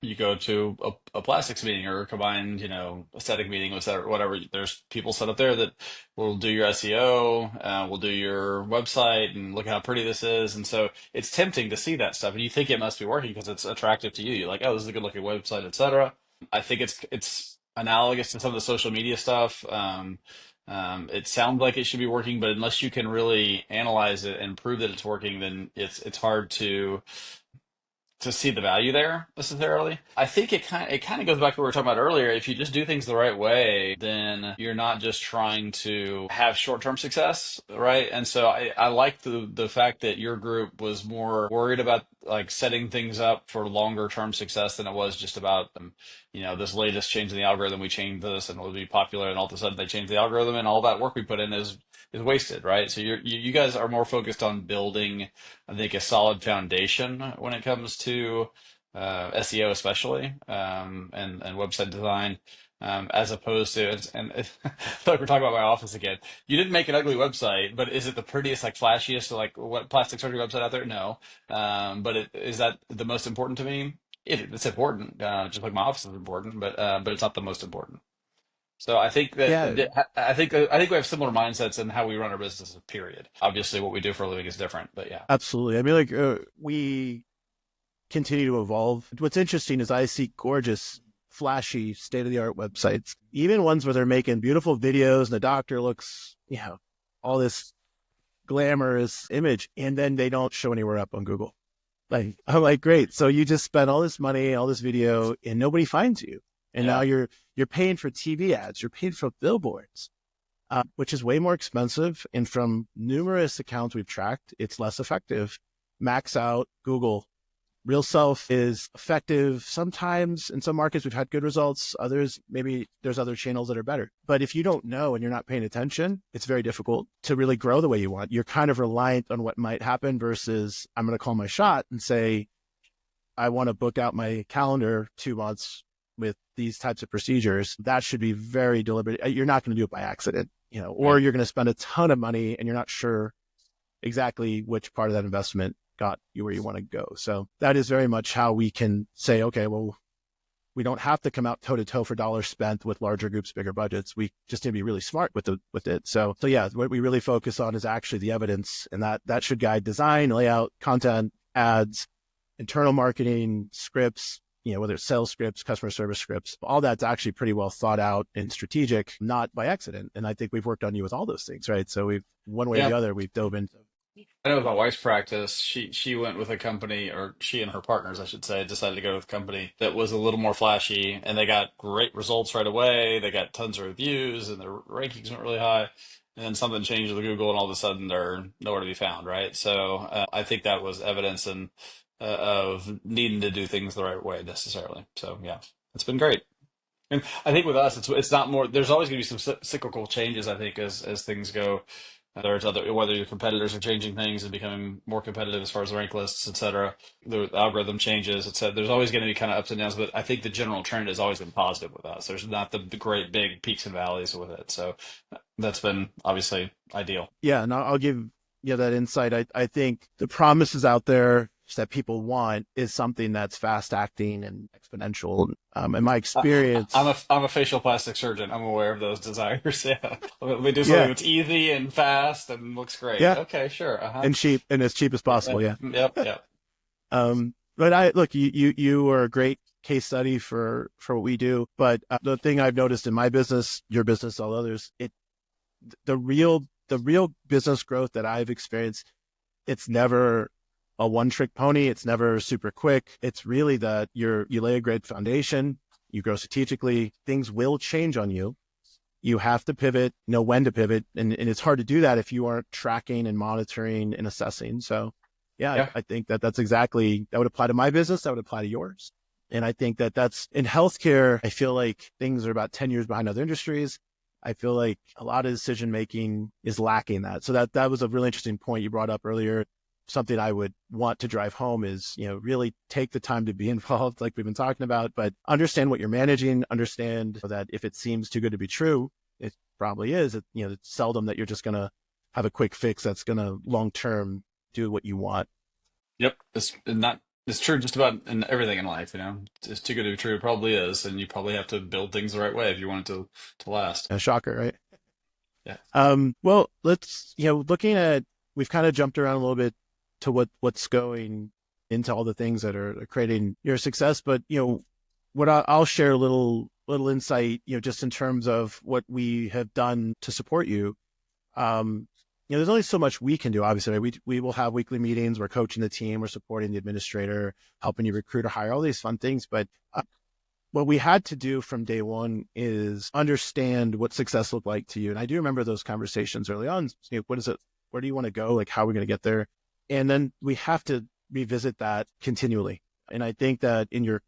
you go to a plastics meeting or a combined, aesthetic meeting, whatever. There's people set up there that will do your SEO, will do your website, and look at how pretty this is. And so it's tempting to see that stuff, and you think it must be working because it's attractive to you. You're like, oh, this is a good looking website, etc. I think it's analogous to some of the social media stuff. It sounds like it should be working, but unless you can really analyze it and prove that it's working, then it's hard to see the value there necessarily. I think it kind of goes back to what we were talking about earlier. If you just do things the right way, then you're not just trying to have short-term success, right? And so I like the fact that your group was more worried about like setting things up for longer term success than it was just about this latest change in the algorithm. We changed this and it'll be popular, and all of a sudden they changed the algorithm, and all that work we put in is wasted, right? So you guys are more focused on building, I think, a solid foundation when it comes to SEO, especially, and website design. as opposed to, and I feel like we're talking about my office again. You didn't make an ugly website, but is it the prettiest, like flashiest, like what plastic surgery website out there? No. But is that the most important to me? It's important, just like my office is important, but it's not the most important. So I think Yeah, I think we have similar mindsets in how we run our businesses. Period. Obviously, what we do for a living is different, but yeah. absolutely. I mean, like we continue to evolve. What's interesting is I see gorgeous, flashy, state of the art websites, even ones where they're making beautiful videos and the doctor looks, all this glamorous image, and then they don't show anywhere up on Google. Like, I'm like, great. So you just spent all this money, all this video, and nobody finds you. And now Yeah. you're paying for TV ads, you're paying for billboards, which is way more expensive. And from numerous accounts we've tracked, it's less effective. Max out Google. Real Self is effective sometimes. In some markets, we've had good results. Others, maybe there's other channels that are better. But if you don't know and you're not paying attention, it's very difficult to really grow the way you want. You're kind of reliant on what might happen versus I'm going to call my shot and say, I want to book out my calendar 2 months with these types of procedures. That should be very deliberate. You're not going to do it by accident, or Right. you're going to spend a ton of money and you're not sure exactly which part of that investment got you where you want to go. So that is very much how we can say, okay, well, we don't have to come out toe to toe for dollars spent with larger groups, bigger budgets. We just need to be really smart with it. So yeah, what we really focus on is actually the evidence, and that should guide design, layout, content, ads, internal marketing, scripts, whether it's sales scripts, customer service scripts, all that's actually pretty well thought out and strategic, not by accident. And I think we've worked on you with all those things, right? So we've, one way or Yeah. the other, we've dove into. I know with my wife's practice, she went with a company, or she and her partners, I should say, decided to go with a company that was a little more flashy, and they got great results right away. They got tons of reviews, and their rankings went really high. And then something changed with Google, and all of a sudden they're nowhere to be found, right? So I think that was evidence of needing to do things the right way necessarily. So yeah, it's been great. And I think with us, it's not more. There's always going to be some cyclical changes. I think as things go, there's other whether your competitors are changing things and becoming more competitive as far as rank lists, et cetera. The algorithm changes, et cetera. There's always going to be kind of ups and downs, but I think the general trend has always been positive with us. There's not the great big peaks and valleys with it. So that's been obviously ideal. Yeah, and I'll give you that insight. I think the promises out there that people want is something that's fast acting and exponential. In my experience, I'm a facial plastic surgeon. I'm aware of those desires. Yeah, we do something yeah, that's easy and fast and looks great. yeah, Okay, sure. Uh-huh. and cheap and as cheap as Yeah. possible. Yeah. Yep. Yep. But I look, you are a great case study for what we do. But the thing I've noticed in my business, your business, all others, the real business growth that I've experienced, it's never a one trick pony. It's never super quick. It's really that you lay a great foundation, you grow strategically, things will change on you. You have to pivot, know when to pivot. And it's hard to do that if you aren't tracking and monitoring and assessing. So yeah, Yeah. I think that that would apply to my business. That would apply to yours. And I think that's in healthcare. I feel like things are about 10 years behind other industries. I feel like a lot of decision making is lacking that. So that was a really interesting point you brought up earlier. Something I would want to drive home is, really take the time to be involved, like we've been talking about, but understand what you're managing, understand that if it seems too good to be true, it probably is. It's seldom that you're just going to have a quick fix that's going to long term do what you want. Yep. It's true just about in everything in life. It's too good to be true. It probably is, and you probably have to build things the right way if you want it to last. A shocker, right? Yeah. Well, let's, looking at, we've kind of jumped around a little bit to what's going into all the things that are creating your success. But, what I'll share a little insight, just in terms of what we have done to support you. There's only so much we can do, obviously. Right? We will have weekly meetings. We're coaching the team. We're supporting the administrator, helping you recruit or hire, all these fun things. But what we had to do from day one is understand what success looked like to you. And I do remember those conversations early on. What is it? Where do you want to go? Like, how are we going to get there? And then we have to revisit that continually. And I think that in your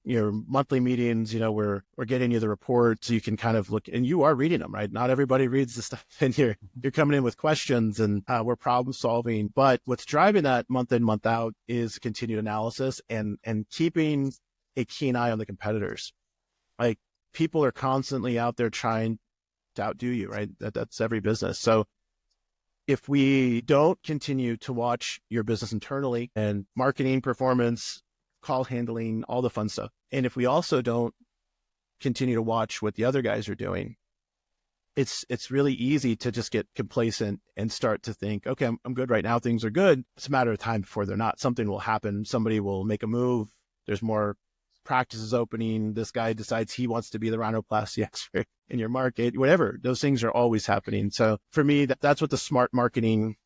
monthly meetings, we're getting you the report so you can kind of look, and you are reading them, right? Not everybody reads the stuff, and you're coming in with questions, and we're problem solving. But what's driving that month in, month out is continued analysis and keeping a keen eye on the competitors. Like, people are constantly out there trying to outdo you, right? That's every business. So if we don't continue to watch your business internally and marketing, performance, call handling, all the fun stuff, and if we also don't continue to watch what the other guys are doing, it's really easy to just get complacent and start to think, okay, I'm good right now. Things are good. It's a matter of time before they're not. Something will happen. Somebody will make a move. There's more practices opening. This guy decides he wants to be the rhinoplasty expert in your market, whatever. Those things are always happening. So for me, that's what the smart marketing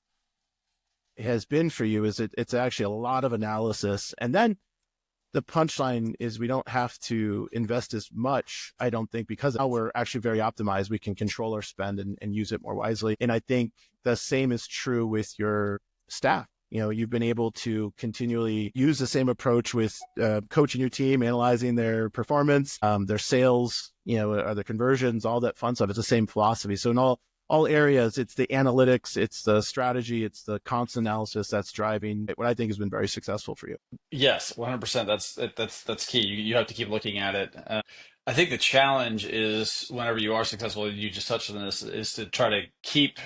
has been for you, is it's actually a lot of analysis. And then the punchline is we don't have to invest as much, I don't think, because now we're actually very optimized. We can control our spend and use it more wisely. And I think the same is true with your staff. You've been able to continually use the same approach with coaching your team, analyzing their performance, their sales, their conversions, all that fun stuff. It's the same philosophy. So in all areas, it's the analytics, it's the strategy, it's the constant analysis that's driving what I think has been very successful for you. Yes, 100%. That's key. You have to keep looking at it. I think the challenge is whenever you are successful, you just touched on this, is to try to keep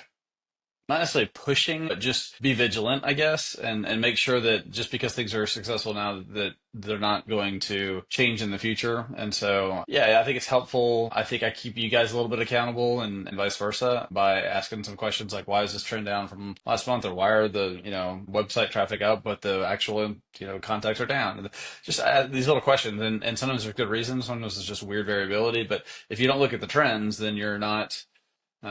not necessarily pushing, but just be vigilant, I guess, and make sure that just because things are successful now, that they're not going to change in the future. And so, yeah, I think it's helpful. I think I keep you guys a little bit accountable and vice versa by asking some questions like, why is this trend down from last month? Or why are the, website traffic up, but the actual, contacts are down? Just these little questions. And sometimes there's good reasons. Sometimes it's just weird variability. But if you don't look at the trends, then you're not,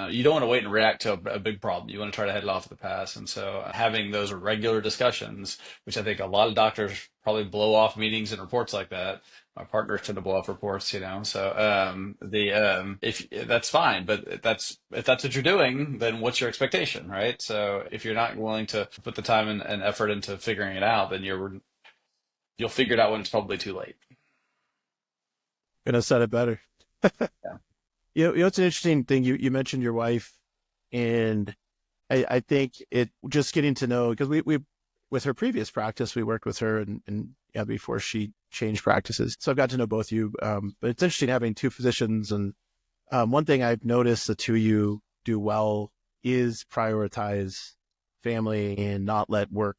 you don't want to wait and react to a big problem. You want to try to head it off at the pass. And so having those regular discussions, which I think a lot of doctors probably blow off meetings and reports like that. My partners tend to blow off reports, So if that's fine, but if that's what you're doing, then what's your expectation, right? So if you're not willing to put the time and effort into figuring it out, then you'll figure it out when it's probably too late. Gonna set it better. Yeah. It's an interesting thing. You mentioned your wife, and I think it just getting to know, because we with her previous practice, we worked with her and before she changed practices. So I've got to know both of you. But it's interesting having two physicians. And one thing I've noticed the two of you do well is prioritize family and not let work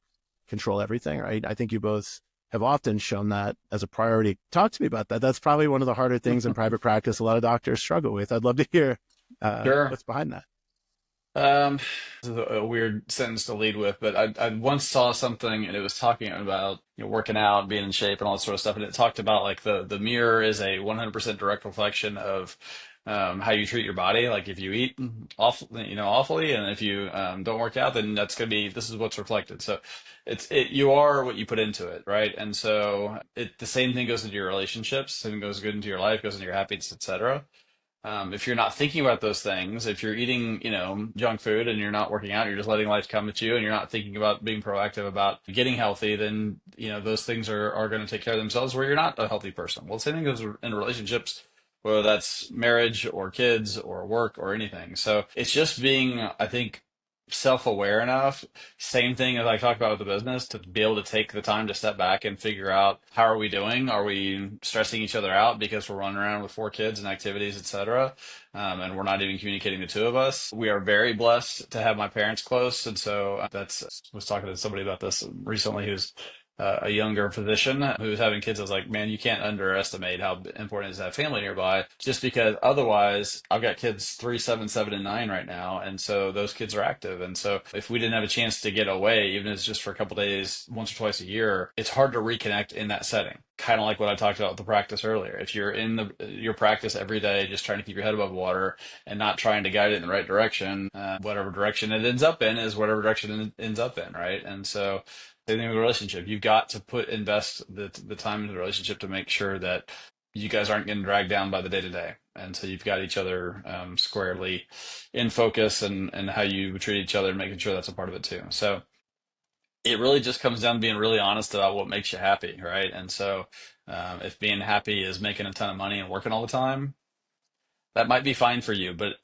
control everything, right? I think you both have often shown that as a priority. Talk to me about that. That's probably one of the harder things in private practice a lot of doctors struggle with. I'd love to hear Sure. what's behind that. This is a weird sentence to lead with, but I once saw something and it was talking about working out, being in shape, and all that sort of stuff, and it talked about like the mirror is a 100% direct reflection of how you treat your body. Like if you eat awfully, and if you don't work out, then this is what's reflected. So you are what you put into it, right? And so the same thing goes into your relationships, same goes good into your life, goes into your happiness, etc. If you're not thinking about those things, if you're eating, junk food and you're not working out, you're just letting life come at you and you're not thinking about being proactive about getting healthy, then, those things are going to take care of themselves where you're not a healthy person. Well, the same thing goes in relationships, whether that's marriage or kids or work or anything. So it's just being, I think, self-aware enough. Same thing as I talked about with the business, to be able to take the time to step back and figure out, how are we doing? Are we stressing each other out because we're running around with 4 kids and activities, etc. And we're not even communicating, the two of us. We are very blessed to have my parents close. And so I was talking to somebody about this recently who's a younger physician who's having kids. I was like, man, you can't underestimate how important it is to have family nearby, just because otherwise I've got kids 3, 7, 7, and 9 right now. And so those kids are active. And so if we didn't have a chance to get away, even if it's just for a couple days, once or twice a year, it's hard to reconnect in that setting. Kind of like what I talked about with the practice earlier. If you're in your practice every day, just trying to keep your head above water and not trying to guide it in the right direction, whatever direction it ends up in is whatever direction it ends up in, right? And so same thing with a relationship. You've got to invest the time in the relationship to make sure that you guys aren't getting dragged down by the day to day. And so you've got each other squarely in focus, and how you treat each other, and making sure that's a part of it too. So it really just comes down to being really honest about what makes you happy, right? And so if being happy is making a ton of money and working all the time, that might be fine for you. But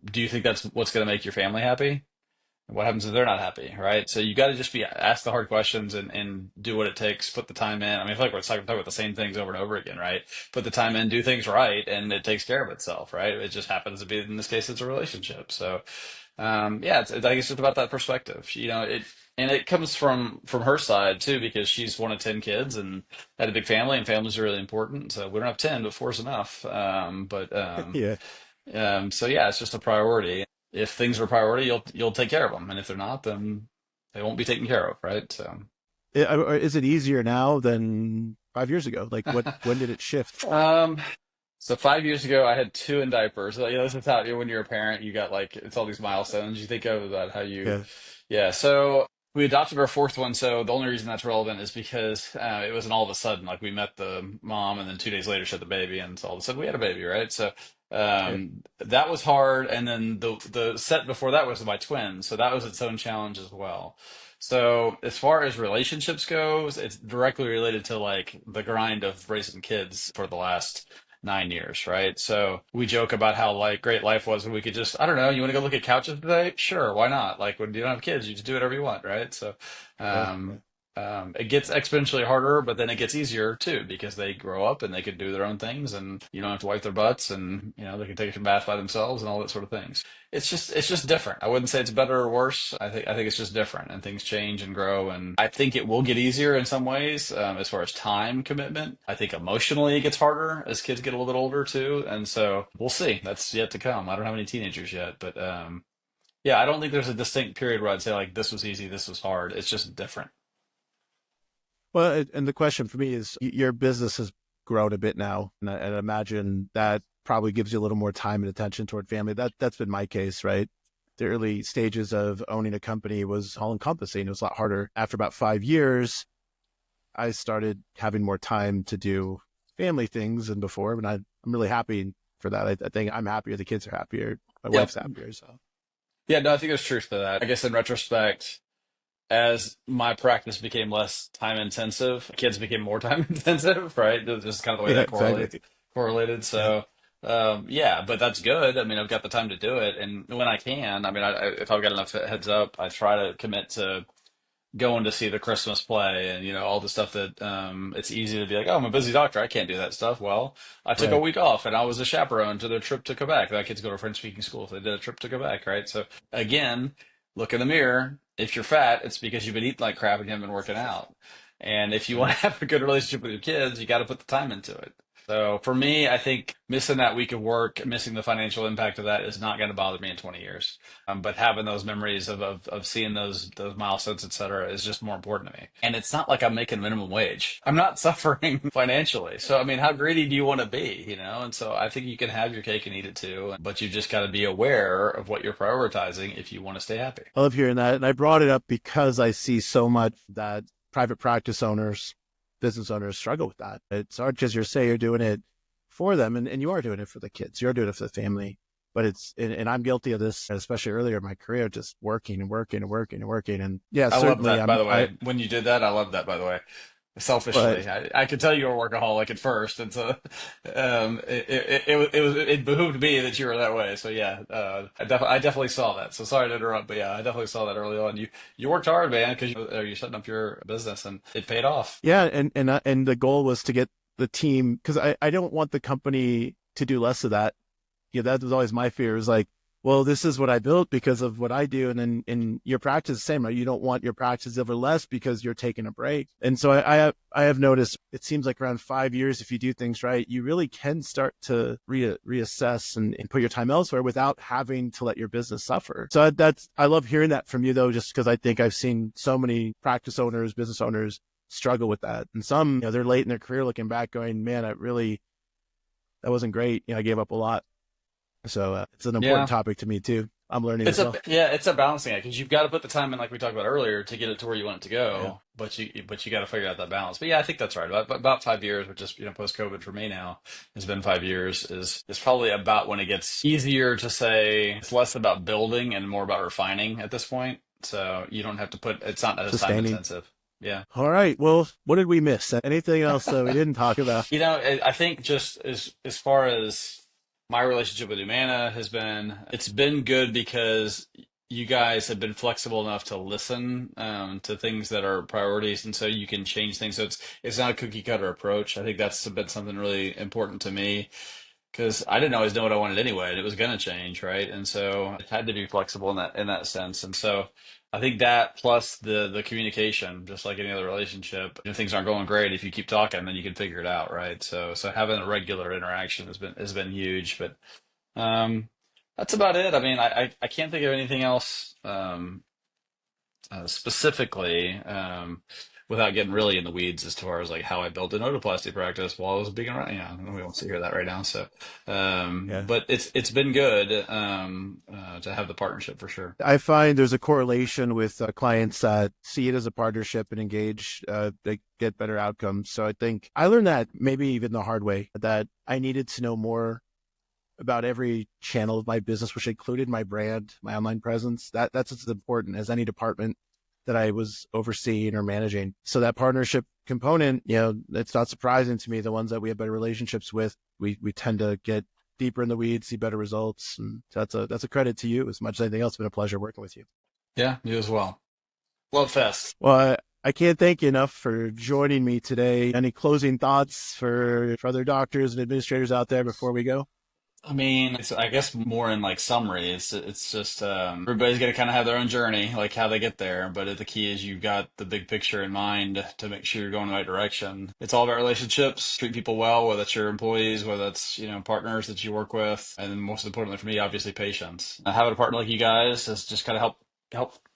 do you think that's what's going to make your family happy? What happens if they're not happy, right? So you got to just be ask the hard questions and do what it takes, put the time in. I mean, I feel like we're talking about the same things over and over again, right? Put the time in, do things right, and it takes care of itself, right? It just happens to be, in this case, it's a relationship. So, yeah, I think it's just about that perspective. And it comes from her side too, because she's one of 10 kids and had a big family, and families are really important. So we don't have 10, but four is enough. Yeah. So yeah, it's just a priority. If things are a priority, you'll take care of them, and if they're not, then they won't be taken care of, right? So, Is it easier now than 5 years ago? Like when did it shift? um, so 5 years ago, I had two in diapers. So, this is how when you're a parent, you got like it's all these milestones. You think of about how you, Yeah. yeah. So we adopted our fourth one. So the only reason that's relevant is because it wasn't all of a sudden. Like we met the mom, and then 2 days later, she had the baby, and so all of a sudden we had a baby, right? So Yeah. that was hard. And then the set before that was my twins, so that was its own challenge as well. So as far as relationships goes, it's directly related to like the grind of raising kids for the last 9 years, right? So we joke about how like great life was when we could just, I don't know, you want to go look at couches today? Sure, why not? Like when you don't have kids, you just do whatever you want, right? So Yeah. Yeah. um, it gets exponentially harder, but then it gets easier too because they grow up and they can do their own things, and you don't have to wipe their butts, and they can take a bath by themselves and all that sort of things. It's just different. I wouldn't say it's better or worse. I think it's just different, and things change and grow, and I think it will get easier in some ways as far as time commitment. I think emotionally it gets harder as kids get a little bit older too, and so we'll see. That's yet to come. I don't have any teenagers yet, but yeah, I don't think there's a distinct period where I'd say like this was easy, this was hard. It's just different. Well, and the question for me is, your business has grown a bit now, and I imagine that probably gives you a little more time and attention toward family. That's been my case, right? The early stages of owning a company was all encompassing. It was a lot harder. After about 5 years, I started having more time to do family things than before, and I'm really happy for that. I think I'm happier. The kids are happier. My Yep. wife's happier. So Yeah, no, I think there's truth to that. I guess in retrospect, as my practice became less time intensive, kids became more time intensive, right? That's just kind of the way yeah, that exactly. correlated. Yeah, So, yeah, but that's good. I mean, I've got the time to do it, and when I can, I mean, if I've got enough heads up, I try to commit to going to see the Christmas play and all the stuff that it's easy to be like, oh, I'm a busy doctor, I can't do that stuff. Well, I took a right. week off and I was a chaperone to their trip to Quebec. My kids go to French speaking school, so they did a trip to Quebec, right? So again, look in the mirror. If you're fat, it's because you've been eating like crap and you haven't been working out. And if you want Right. to have a good relationship with your kids, you got to put the time into it. So for me, I think missing that week of work, missing the financial impact of that is not going to bother me in 20 years. But having those memories of seeing those milestones, et cetera, is just more important to me. And it's not like I'm making minimum wage. I'm not suffering financially. So, I mean, how greedy do you want to be, And so I think you can have your cake and eat it too, but you just got to be aware of what you're prioritizing if you want to stay happy. I love hearing that. And I brought it up because I see so much that private practice owners, business owners struggle with that. It's hard because you're doing it for them, and you are doing it for the kids. You're doing it for the family. But and I'm guilty of this, especially earlier in my career, just working and working and working and working. And yeah, I love certainly that, by the I, way. When you did that, I love that, by the way. but Selfishly, I could tell you were a workaholic at first, and so it behooved me that you were that way. So yeah, I definitely saw that. So sorry to interrupt, but yeah, I definitely saw that early on. You worked hard, man, because you're setting up your business, and it paid off. yeah, and the goal was to get the team, because I don't want the company to do less of that. Yeah, that was always my fear. Is like, well, this is what I built because of what I do, and then in your practice, the same, right? You don't want your practice ever less because you're taking a break. And so I have noticed it seems like around 5 years, if you do things right, you really can start to reassess and put your time elsewhere without having to let your business suffer. So I love hearing that from you though, just because I think I've seen so many practice owners, business owners struggle with that, and some they're late in their career looking back, going, man, that wasn't great. I gave up a lot. So it's an important Yeah. topic to me too. I'm learning as well. It's a balancing act because you've got to put the time in, like we talked about earlier, to get it to where you want it to Yeah. go. But you got to figure out that balance. But yeah, I think that's right. About 5 years, which is post COVID for me now, has been 5 years. Is probably about when it gets easier to say it's less about building and more about refining at this point. So you don't have to put it's not as time Sustaining. intensive. Yeah. All right. Well, what did we miss? Anything else that we didn't talk about? I think just as far as my relationship with Humana has been, it's been good because you guys have been flexible enough to listen to things that are priorities, and so you can change things. So it's not a cookie cutter approach. I think that's been something really important to me because I didn't always know what I wanted anyway, and it was going to change, right? And so I had to be flexible in that sense. And so I think that plus the communication, just like any other relationship, if things aren't going great, if you keep talking, then you can figure it out, right? So having a regular interaction has been huge, but um, that's about it. I mean, I can't think of anything else specifically without getting really in the weeds as far as like how I built an otoplasty practice while I was being around. Yeah, we won't sit here that right now. So, Yeah. but it's been good to have the partnership for sure. I find there's a correlation with clients that see it as a partnership and engage, they get better outcomes. So I think I learned that maybe even the hard way, that I needed to know more about every channel of my business, which included my brand, my online presence. That's as important as any department that I was overseeing or managing. So that partnership component, it's not surprising to me. The ones that we have better relationships with, we tend to get deeper in the weeds, see better results. And that's a credit to you as much as anything else. It's been a pleasure working with you. Yeah, you as well. Love Fest. Well, I can't thank you enough for joining me today. Any closing thoughts for other doctors and administrators out there before we go? I mean, I guess more in like summary, it's just everybody's gonna kind of have their own journey, like how they get there. But the key is you've got the big picture in mind to make sure you're going the right direction. It's all about relationships, treat people well, whether it's your employees, whether it's partners that you work with, and then most importantly for me, obviously patients. Having a partner like you guys has just kind of help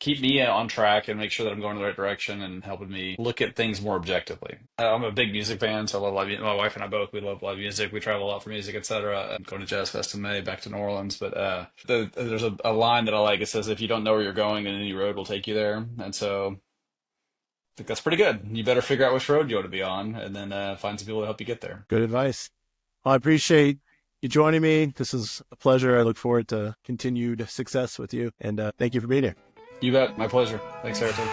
keep me on track and make sure that I'm going in the right direction and helping me look at things more objectively. I'm a big music fan, so I love live music. My wife and I both, we love live music. We travel a lot for music, etc. I'm going to Jazz Fest in May, back to New Orleans. But there's a line that I like. It says, if you don't know where you're going, then any road will take you there. And so I think that's pretty good. You better figure out which road you want to be on and then find some people to help you get there. Good advice. Well, I appreciate you joining me. This is a pleasure. I look forward to continued success with you. And thank you for being here. You bet. My pleasure. Thanks, Airto.